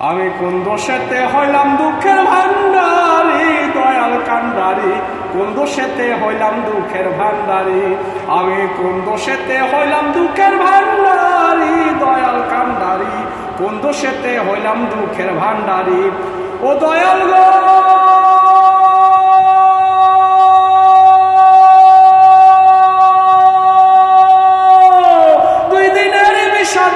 আমি কোন দোষেতে হইলাম দুঃখের ভান্ডারি, দয়াল কান্ডারি, কোন দোষেতে হইলাম দুঃখের ভান্ডারি। আমি কোন দোষেতে হইলাম দুঃখের ভান্ডারি, দয়াল কান্ডারি, কোন দোষেতে হইলাম দুঃখের ভান্ডারি। ও দয়াল গো,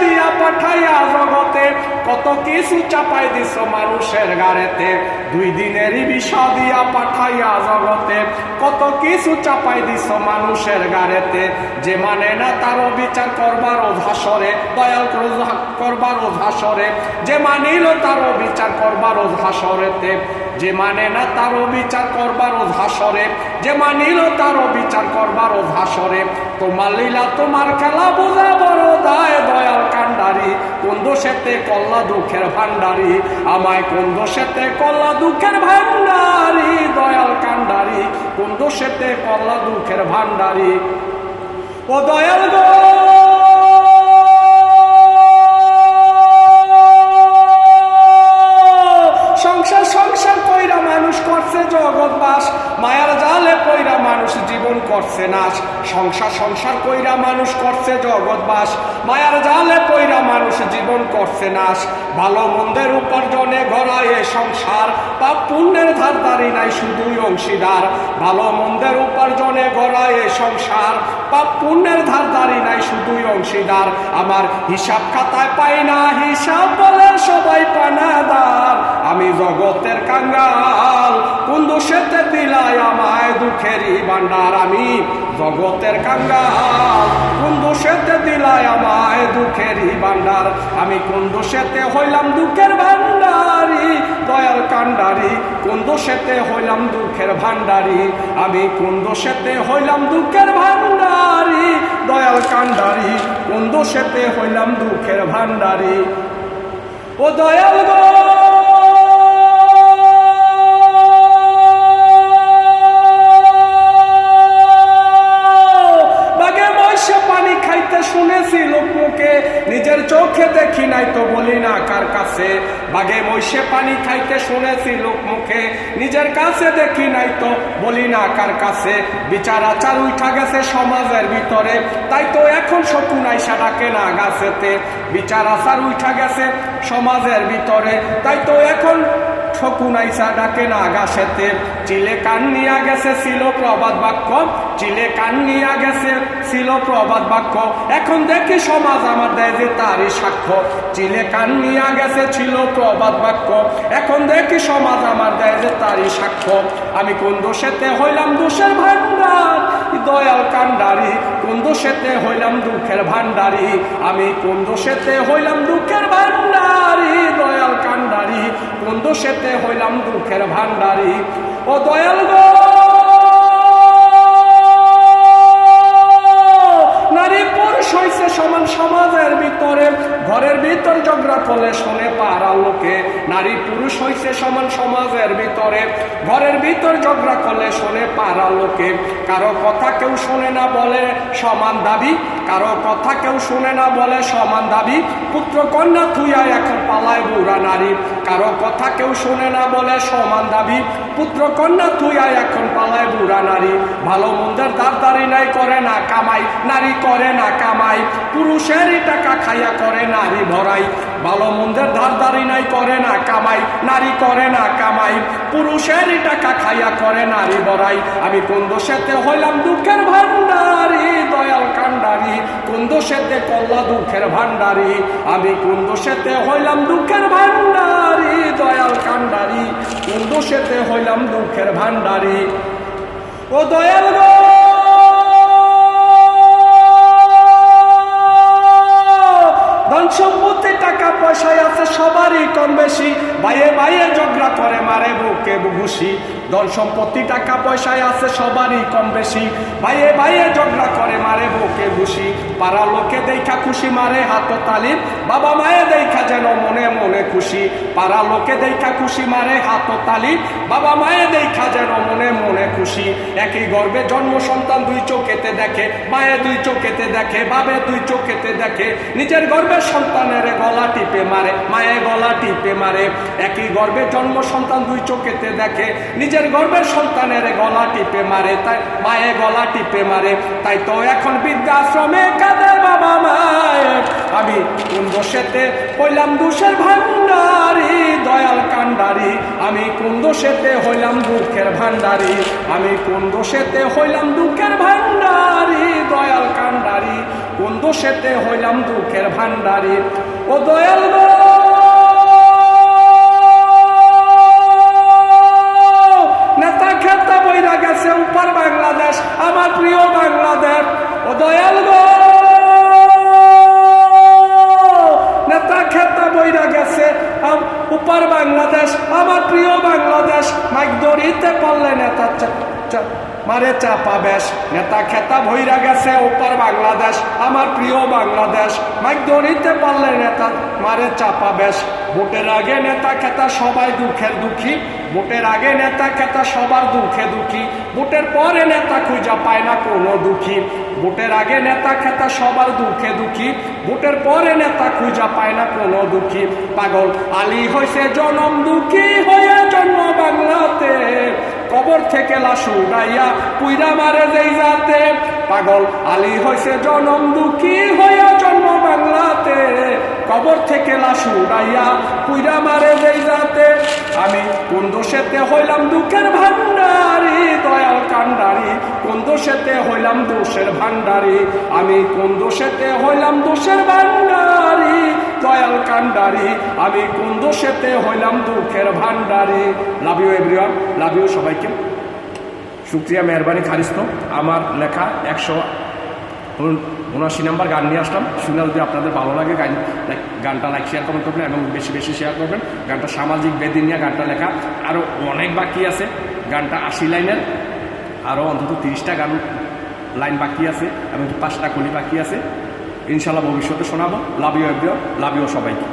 দিয়া পাঠাইয়া জগতে কত কিছু চাপাই দিছ মানুষের গাড়েতে। 2 দিনেরই বিষা দিয়া পাঠাইয়া জগতে কত কিছু চাপাই দিছ মানুষের গাড়েতে। যে মানে না তারও বিচার করবার ওঝাসরে, দয়াল করবার ওঝাসরে। যে মানিল তারও বিচার করবার ওঝাসরেতে। যে মানে না তারও বিচার করবার ওঝাসরে। যে মানিল তারও বিচার করবার ওঝাসরে। তোমার লীলা তোমার খেলা বোঝা বড় দায়, দয়াল কান্ডারি, কোন দোষেতে কল্লা দুঃখের ভান্ডারি। আমায় কোন দোষেতে কল্লা দুঃখের ভান্ডারি, দয়াল কান্ডারি, কোন দোষেতে কল্লা দুঃখের ভান্ডারি। ও দয়াল গো, সংসার সংসার কইরা মানুষ করছে জগৎবাস, মায়ার জালে পইরা মানুষ জীবন করছে নাশ। সংসার সংসার কইরা মানুষ করছে জগৎবাস, মায়ার জালে পইরা মানুষ জীবন করছে নাশ। ভালো মন্দের উপার্জনে গড়ায় সংসার, পাপ পুণ্যের ধারদারি নাই শুধুই অংশীদার। ভালো মন্দের উপার্জনে গড়ায় সংসার, পাপ পুণ্যের ধারদারি নাই শুধুই অংশীদার। আমার হিসাব খাতায় পাই না হিসাব বলে সবাই পানাদার। আমি জগতের কাঙ্গাল, কোন দোষেতে দিলাই আমায় দুঃখেরই ভান্ডার। আমি জগতের কাঙ্গাল, কোন দোষেতে দিলাই আমায় দুঃখেরই ভান্ডার। আমি কোন দোষেতে হইলাম দুঃখের ভান্ডারি, দয়াল কান্ডারি, কোন দোষেতে হইলাম দুঃখের ভান্ডারি। আমি কোন দোষেতে হইলাম দুঃখের ভান্ডারি, দয়াল কান্ডারি, কোন দোষেতে হইলাম দুঃখের ভান্ডারি। ও দয়াল গো, শুনেছি লোকমুখে, নিজের চোখে দেখি নাই তো বলি না কার কাছে। বাঘে মহিষে পানি খাইতে শুনেছি লোকমুখে, নিজের কাছে দেখি নাই তো বলি না কার কাছে। বিচার আচার উঠা গেছে সমাজের ভিতরে, তাই তো এখন শকুন আইসা ডাকে না গাছেতে। বিচার আচার উঠা গেছে সমাজের ভিতরে, তাই তো এখন শকুন আইসা ডাকে না গাছেতে। চিলে কান নিয়া গেছে ছিল প্রবাদ বাক্য, চিলে কান নিয়া গেছে ছিল প্রবাদ বাক্য। এখন দেখি সমাজ আমার দেয় যে তারই সাক্ষ্য। চিলে কান নিয়া গেছে ছিল প্রবাদ বাক্য, এখন দেখি সমাজ আমার দেয় যে তারই সাক্ষ্য। আমি কোন দোষেতে হইলাম দোষের ভান্ডার, দয়াল কান্ডারি, কোন দোষেতে হইলাম দুঃখের ভান্ডারি। আমি কোন দোষেতে হইলাম দুঃখের ভান্ডারি, দয়াল কান্ডারি, কোন দোষেতে হইলাম দুঃখের ভান্ডারি। ও দয়াল গো, নারী পুরুষ হইছে সমান সমাজের ভিতরে, ঘরের ভিতর ঝগড়া করলে শোনে পাড়া লোকে। নারী পুরুষ হইছে সমান সমাজের ভিতরে, ঘরের ভিতর ঝগড়া করলে শোনে পাড়া লোকে। কারো কথা কেউ শোনে না বলে সমান দাবি, কারো কথা কেউ শোনে না বলে সমান দাবি। পুত্র কন্যা থুইয়া এখন পালায় বুড়া নারী, কারো কথা কেউ শোনে না বলে সমান দাবি। পুত্র কন্যা থুইয়া এখন পালায় বুড়া নারী। ভালো মন্দের দারদারি নাই করে না কামাই, নারী করে না কামাই। পুরুষেরই টাকা খাইয়া করে নারী ভরাই। ভালো মন্দের ধারদারি নাই করে না কামাই, নারী করে না কামাই। পুরুষেরই টাকা খাইয়া করে নারী ভরাই। আমি কোন দোষেতে হইলাম দুঃখের ভান্ডারি, দয়াল কান্ডারি, কোন দোষেতে কল্লা দুঃখের ভান্ডারি। আমি কোন দোষেতে হইলাম দুঃখের ভান্ডারি, দয়াল কান্ডারি, কোন দোষেতে হইলাম দুঃখের ভান্ডারি। ও দয়াল গো, ধন সম্পত্তি টাকা পয়সায় আছে সবারই কম বেশি, ভাইয়ে ভাইয়ে ঝগড়া করে মারে বুকে ঘুষি। ধন সম্পত্তি টাকা পয়সায় আছে সবারই কম বেশি, ভাইয়ে ভাইয়ে ঝগড়া করে মারে বুকে ঘুষি। পাড়া লোকে দেখা খুশি মারে হাততালি, বাবা মায়ে দেখা যেন মনে মনে খুশি। পাড়া লোকে দেখা খুশি মারে হাততালি, বাবা মায়ে দেখা যেন মনে মনে খুশি। একই গর্ভে জন্ম সন্তান দুই চোখেতে দেখে, মায়ে দুই চোখেতে দেখে, বাবে দুই চোখেতে দেখে। নিজের গর্ভের সন্তানের গলা টিপে মারে, মায়ে গলা টিপে মারে। একই গর্ভে জন্ম সন্তান দুই চোখেতে দেখে, নিজের গর্ভের সন্তানের গলা টিপে মারে, তাই মায়ে গলা টিপে মারে। তাই তো এখন বৃদ্ধাশ্রমে কাঁদে বাবা মায়ে। আমি কোন দোষেতে হইলাম দোষের ভান্ডারি, দয়াল কান্ডারি। আমি কোন দোষেতে হইলাম দুঃখের ভান্ডারি, আমি কোন দোষেতে হইলাম দুঃখের ভান্ডারি, দয়াল কান্ডারি। কোন দোষেতে হইলাম দুঃখের ভান্ডারি। ও দয়াল গো, নেতা খেতা বইরা গেছে উপার বাংলাদেশ, আমার প্রিয় বাংলাদেশ। ও দয়াল গো, নেতা খেতা বইরা গেছে উপার বাংলাদেশ, আমার প্রিয় বাংলাদেশ। মাইক ধরিতে পারলে নেতা মারে চাপা বেশ। নেতা খেতা ভইরা গেছে ওপার বাংলাদেশ, আমার প্রিয় বাংলাদেশ। মাইক ধরিতে পারলে নেতা মারে চাপা বেশ। ভোটের আগে নেতা খেতা সবাই দুঃখের দুঃখী, ভোটের আগে নেতা খেতা সবার দুঃখে দুঃখী, ভোটের পরে নেতা খুঁজা পায় না কোনো দুঃখী। ভোটের আগে নেতা খেতা সবার দুঃখে দুঃখী, ভোটের পরে নেতা খুঁজা পায় না কোনো দুঃখী। পাগল আলী হয়েছে জনম দুঃখী হয়ে জন্ম বাংলাতে, কবর থেকে লাশ উড়াইয়া পুইরা মারে যেই যাতে। পাগল আলী হয়েছে জনম দুঃখী হইয়া জন্ম বাংলাতে, কবর থেকে লাশ উড়াইয়া পুইরা মারে যেই যাতে। আমি কোন দোষেতে হইলাম দুঃখের ভান্ডারি, দয়াল কান্ডারি। কোন দোষেতে হইলাম দোষের ভান্ডারি, আমি কোন দোষেতে হইলাম দোষের ভান্ডারি, দয়াল কান্ডারি। আমি কোন দোষেতে হইলাম দুঃখের ভান্ডারি। Love you everyone, love you সবাইকে। শুক্রিয়া, মেহরবানি, খারিস্ত। আমার লেখা 179 নাম্বার গান নিয়ে আসলাম। শুনে যদি আপনাদের ভালো লাগে গানটা লাইক শেয়ার কমেন্ট করবেন এবং বেশি বেশি শেয়ার করবেন। গানটা সামাজিক বেদি নিয়ে গানটা লেখা, আরও অনেক বাকি আছে। গানটা 80 লাইনের, আরও অন্তত 30টা গান লাইন বাকি আছে এবং 5টা কলি বাকি আছে। ইনশাল্লাহ ভবিষ্যতে শোনাবো। Love you everyone, love you সবাইকে।